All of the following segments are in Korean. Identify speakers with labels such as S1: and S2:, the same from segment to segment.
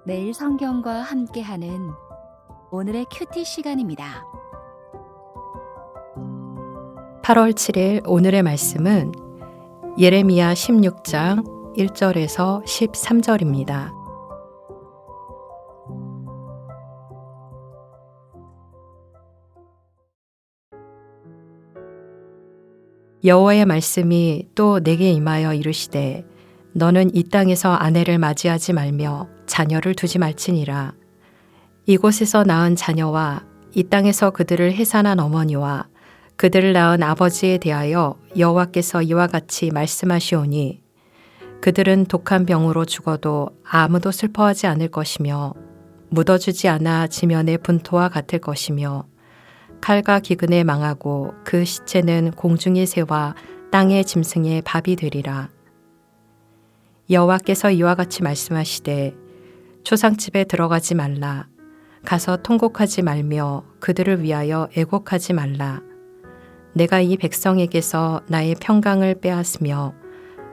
S1: 매일 성경과 함께하는 오늘의 큐티 시간입니다.
S2: 8월 7일 오늘의 말씀은 예레미야 16장 1절에서 13절입니다. 여호와의 말씀이 또 내게 임하여 이르시되 너는 이 땅에서 아내를 맞이하지 말며 자녀를 두지 말지니라. 이곳에서 낳은 자녀와 이 땅에서 그들을 해산한 어머니와 그들을 낳은 아버지에 대하여 여호와께서 이와 같이 말씀하시오니 그들은 독한 병으로 죽어도 아무도 슬퍼하지 않을 것이며 묻어주지 않아 지면의 분토와 같을 것이며 칼과 기근에 망하고 그 시체는 공중의 새와 땅의 짐승의 밥이 되리라. 여호와께서 이와 같이 말씀하시되 초상집에 들어가지 말라. 가서 통곡하지 말며 그들을 위하여 애곡하지 말라. 내가 이 백성에게서 나의 평강을 빼앗으며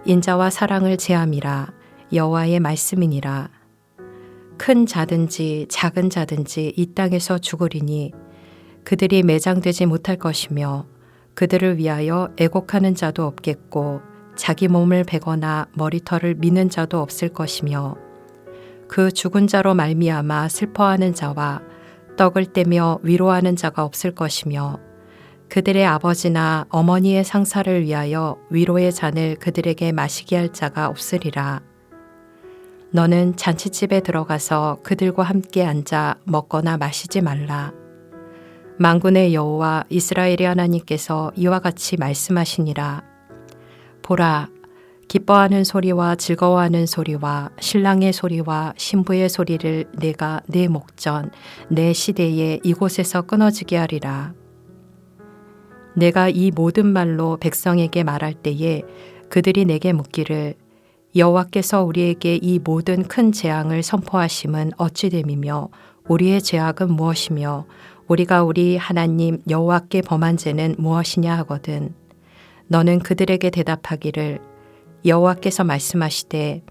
S2: 인자와 사랑을 제함이라. 여호와의 말씀이니라. 큰 자든지 작은 자든지 이 땅에서 죽으리니 그들이 매장되지 못할 것이며 그들을 위하여 애곡하는 자도 없겠고 자기 몸을 베거나 머리털을 미는 자도 없을 것이며 그 죽은 자로 말미암아 슬퍼하는 자와 떡을 떼며 위로하는 자가 없을 것이며 그들의 아버지나 어머니의 상사를 위하여 위로의 잔을 그들에게 마시게 할 자가 없으리라. 너는 잔치집에 들어가서 그들과 함께 앉아 먹거나 마시지 말라. 만군의 여호와 이스라엘의 하나님께서 이와 같이 말씀하시니라. 보라, 기뻐하는 소리와 즐거워하는 소리와 신랑의 소리와 신부의 소리를 내가 내 목전, 내 시대에 이곳에서 끊어지게 하리라. 내가 이 모든 말로 백성에게 말할 때에 그들이 내게 묻기를 여호와께서 우리에게 이 모든 큰 재앙을 선포하심은 어찌 됨이며 우리의 죄악은 무엇이며 우리가 우리 하나님 여호와께 범한 죄는 무엇이냐 하거든. 너는 그들에게 대답하기를 여호와께서 말씀하시되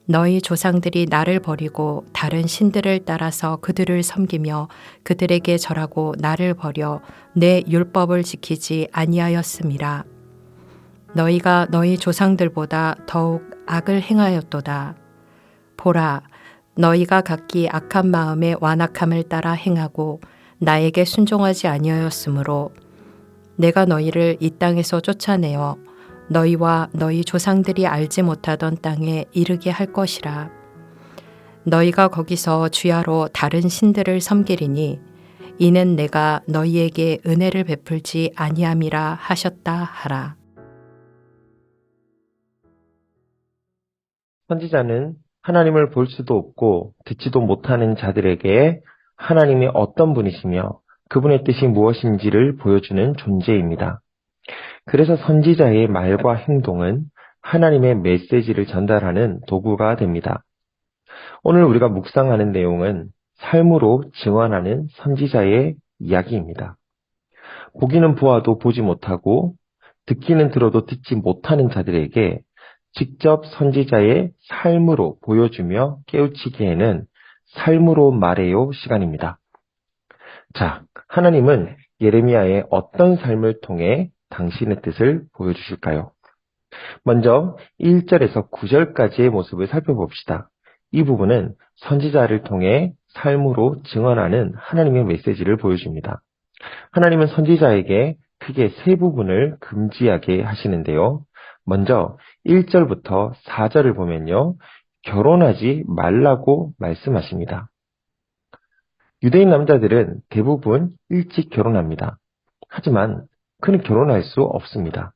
S2: 너희 조상들이 나를 버리고 다른 신들을 따라서 그들을 섬기며 그들에게 절하고 나를 버려 내 율법을 지키지 아니하였음이라. 너희가 너희 조상들보다 더욱 악을 행하였도다. 보라, 너희가 각기 악한 마음의 완악함을 따라 행하고 나에게 순종하지 아니하였으므로 내가 너희를 이 땅에서 쫓아내어 너희와 너희 조상들이 알지 못하던 땅에 이르게 할 것이라. 너희가 거기서 주야로 다른 신들을 섬기리니 이는 내가 너희에게 은혜를 베풀지 아니함이라 하셨다 하라.
S3: 선지자는 하나님을 볼 수도 없고 듣지도 못하는 자들에게 하나님이 어떤 분이시며 그분의 뜻이 무엇인지를 보여주는 존재입니다. 그래서 선지자의 말과 행동은 하나님의 메시지를 전달하는 도구가 됩니다. 오늘 우리가 묵상하는 내용은 삶으로 증언하는 선지자의 이야기입니다. 보기는 보아도 보지 못하고 듣기는 들어도 듣지 못하는 자들에게 직접 선지자의 삶으로 보여주며 깨우치기에는 삶으로 말해요 시간입니다. 자, 하나님은 예레미야의 어떤 삶을 통해 당신의 뜻을 보여주실까요? 먼저 1절에서 9절까지의 모습을 살펴봅시다. 이 부분은 선지자를 통해 삶으로 증언하는 하나님의 메시지를 보여줍니다. 하나님은 선지자에게 크게 세 부분을 금지하게 하시는데요. 먼저 1절부터 4절을 보면요. 결혼하지 말라고 말씀하십니다. 유대인 남자들은 대부분 일찍 결혼합니다. 하지만 그는 결혼할 수 없습니다.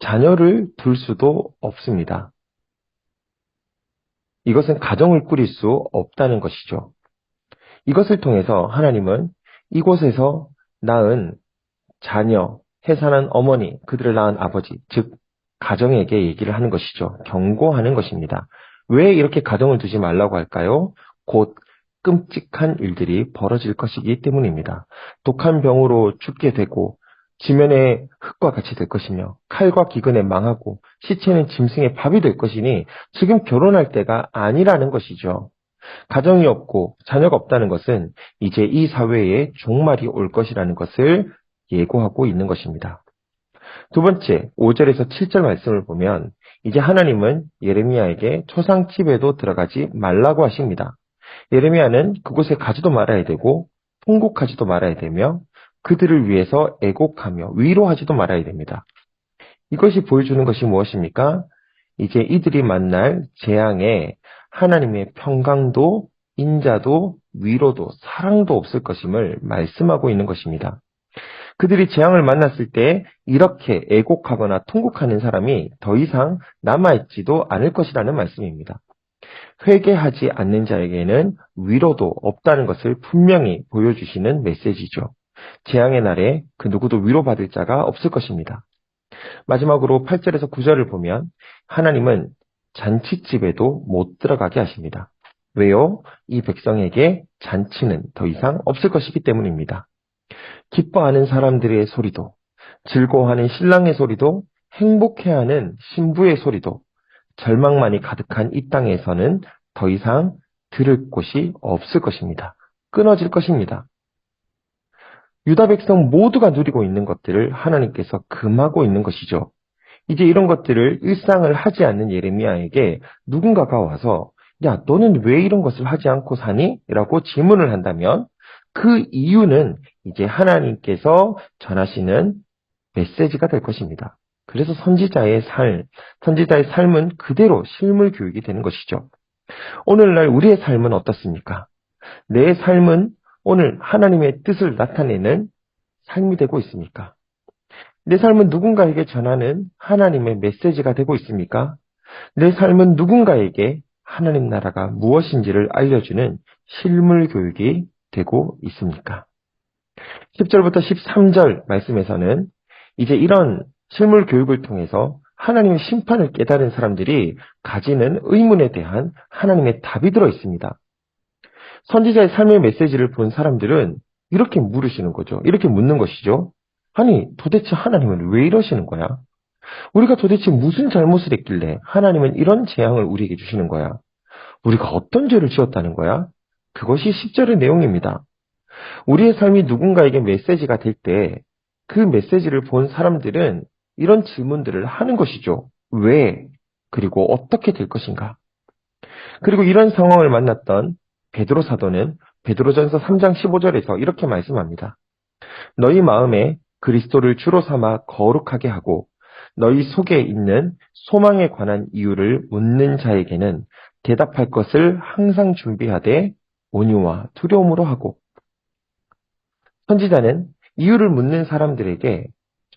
S3: 자녀를 둘 수도 없습니다. 이것은 가정을 꾸릴 수 없다는 것이죠. 이것을 통해서 하나님은 이곳에서 낳은 자녀, 해산한 어머니, 그들을 낳은 아버지, 즉 가정에게 얘기를 하는 것이죠. 경고하는 것입니다. 왜 이렇게 가정을 두지 말라고 할까요? 곧 끔찍한 일들이 벌어질 것이기 때문입니다. 독한 병으로 죽게 되고 지면의 흙과 같이 될 것이며 칼과 기근에 망하고 시체는 짐승의 밥이 될 것이니 지금 결혼할 때가 아니라는 것이죠. 가정이 없고 자녀가 없다는 것은 이제 이 사회에 종말이 올 것이라는 것을 예고하고 있는 것입니다. 두 번째, 5절에서 7절 말씀을 보면 이제 하나님은 예레미야에게 초상집에도 들어가지 말라고 하십니다. 예레미야는 그곳에 가지도 말아야 되고 통곡하지도 말아야 되며 그들을 위해서 애곡하며 위로하지도 말아야 됩니다. 이것이 보여주는 것이 무엇입니까? 이제 이들이 만날 재앙에 하나님의 평강도, 인자도, 위로도, 사랑도 없을 것임을 말씀하고 있는 것입니다. 그들이 재앙을 만났을 때 이렇게 애곡하거나 통곡하는 사람이 더 이상 남아있지도 않을 것이라는 말씀입니다. 회개하지 않는 자에게는 위로도 없다는 것을 분명히 보여주시는 메시지죠. 재앙의 날에 그 누구도 위로받을 자가 없을 것입니다. 마지막으로 8절에서 9절을 보면 하나님은 잔치집에도 못 들어가게 하십니다. 왜요? 이 백성에게 잔치는 더 이상 없을 것이기 때문입니다. 기뻐하는 사람들의 소리도, 즐거워하는 신랑의 소리도, 행복해하는 신부의 소리도, 절망만이 가득한 이 땅에서는 더 이상 들을 곳이 없을 것입니다. 끊어질 것입니다. 유다 백성 모두가 누리고 있는 것들을 하나님께서 금하고 있는 것이죠. 이제 이런 것들을 일상을 하지 않는 예레미야에게 누군가가 와서 야, 너는 왜 이런 것을 하지 않고 사니? 라고 질문을 한다면 그 이유는 이제 하나님께서 전하시는 메시지가 될 것입니다. 그래서 선지자의 삶은 그대로 실물 교육이 되는 것이죠. 오늘날 우리의 삶은 어떻습니까? 내 삶은 오늘 하나님의 뜻을 나타내는 삶이 되고 있습니까? 내 삶은 누군가에게 전하는 하나님의 메시지가 되고 있습니까? 내 삶은 누군가에게 하나님 나라가 무엇인지를 알려주는 실물 교육이 되고 있습니까? 10절부터 13절 말씀에서는 이제 이런 실물 교육을 통해서 하나님의 심판을 깨달은 사람들이 가지는 의문에 대한 하나님의 답이 들어 있습니다. 선지자의 삶의 메시지를 본 사람들은 이렇게 물으시는 거죠. 이렇게 묻는 것이죠. 아니, 도대체 하나님은 왜 이러시는 거야? 우리가 도대체 무슨 잘못을 했길래 하나님은 이런 재앙을 우리에게 주시는 거야? 우리가 어떤 죄를 지었다는 거야? 그것이 10절의 내용입니다. 우리의 삶이 누군가에게 메시지가 될 때 그 메시지를 본 사람들은 이런 질문들을 하는 것이죠. 왜? 그리고 어떻게 될 것인가? 그리고 이런 상황을 만났던 베드로 사도는 베드로전서 3장 15절에서 이렇게 말씀합니다. 너희 마음에 그리스도를 주로 삼아 거룩하게 하고 너희 속에 있는 소망에 관한 이유를 묻는 자에게는 대답할 것을 항상 준비하되 온유와 두려움으로 하고. 선지자는 이유를 묻는 사람들에게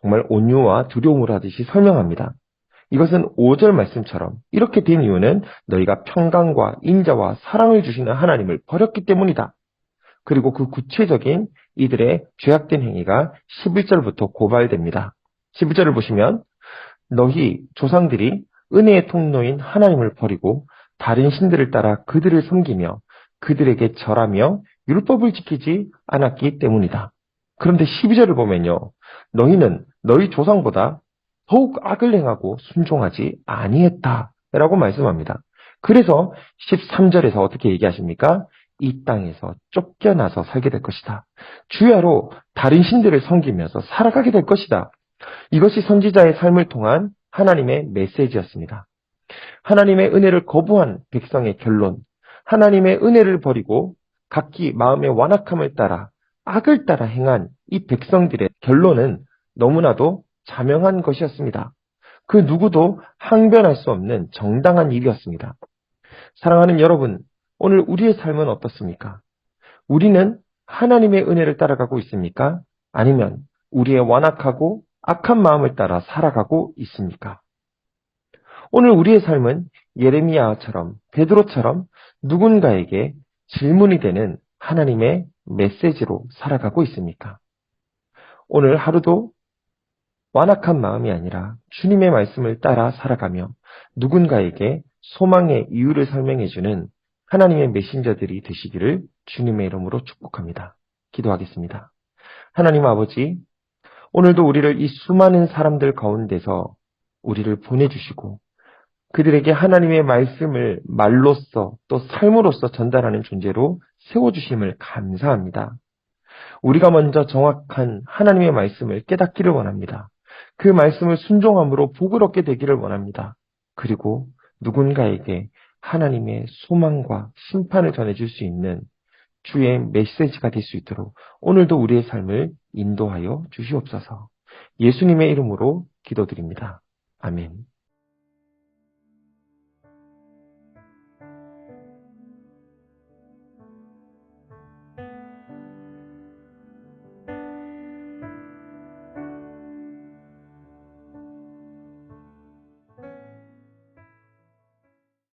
S3: 정말 온유와 두려움으로 하듯이 설명합니다. 이것은 5절 말씀처럼 이렇게 된 이유는 너희가 평강과 인자와 사랑을 주시는 하나님을 버렸기 때문이다. 그리고 그 구체적인 이들의 죄악된 행위가 11절부터 고발됩니다. 11절을 보시면 너희 조상들이 은혜의 통로인 하나님을 버리고 다른 신들을 따라 그들을 섬기며 그들에게 절하며 율법을 지키지 않았기 때문이다. 그런데 12절을 보면요. 너희는 너희 조상보다 더욱 악을 행하고 순종하지 아니했다 라고 말씀합니다. 그래서 13절에서 어떻게 얘기하십니까? 이 땅에서 쫓겨나서 살게 될 것이다. 주야로 다른 신들을 섬기면서 살아가게 될 것이다. 이것이 선지자의 삶을 통한 하나님의 메시지였습니다. 하나님의 은혜를 거부한 백성의 결론, 하나님의 은혜를 버리고 각기 마음의 완악함을 따라 악을 따라 행한 이 백성들의 결론은 너무나도 자명한 것이었습니다. 그 누구도 항변할 수 없는 정당한 일이었습니다. 사랑하는 여러분, 오늘 우리의 삶은 어떻습니까? 우리는 하나님의 은혜를 따라가고 있습니까? 아니면 우리의 완악하고 악한 마음을 따라 살아가고 있습니까? 오늘 우리의 삶은 예레미야처럼 베드로처럼 누군가에게 질문이 되는 하나님의 메시지로 살아가고 있습니까? 오늘 하루도 완악한 마음이 아니라 주님의 말씀을 따라 살아가며 누군가에게 소망의 이유를 설명해주는 하나님의 메신저들이 되시기를 주님의 이름으로 축복합니다. 기도하겠습니다. 하나님 아버지, 오늘도 우리를 이 수많은 사람들 가운데서 우리를 보내주시고 그들에게 하나님의 말씀을 말로써 또 삶으로써 전달하는 존재로 세워주심을 감사합니다. 우리가 먼저 정확한 하나님의 말씀을 깨닫기를 원합니다. 그 말씀을 순종함으로 복을 얻게 되기를 원합니다. 그리고 누군가에게 하나님의 소망과 심판을 전해줄 수 있는 주의 메시지가 될 수 있도록 오늘도 우리의 삶을 인도하여 주시옵소서. 예수님의 이름으로 기도드립니다. 아멘.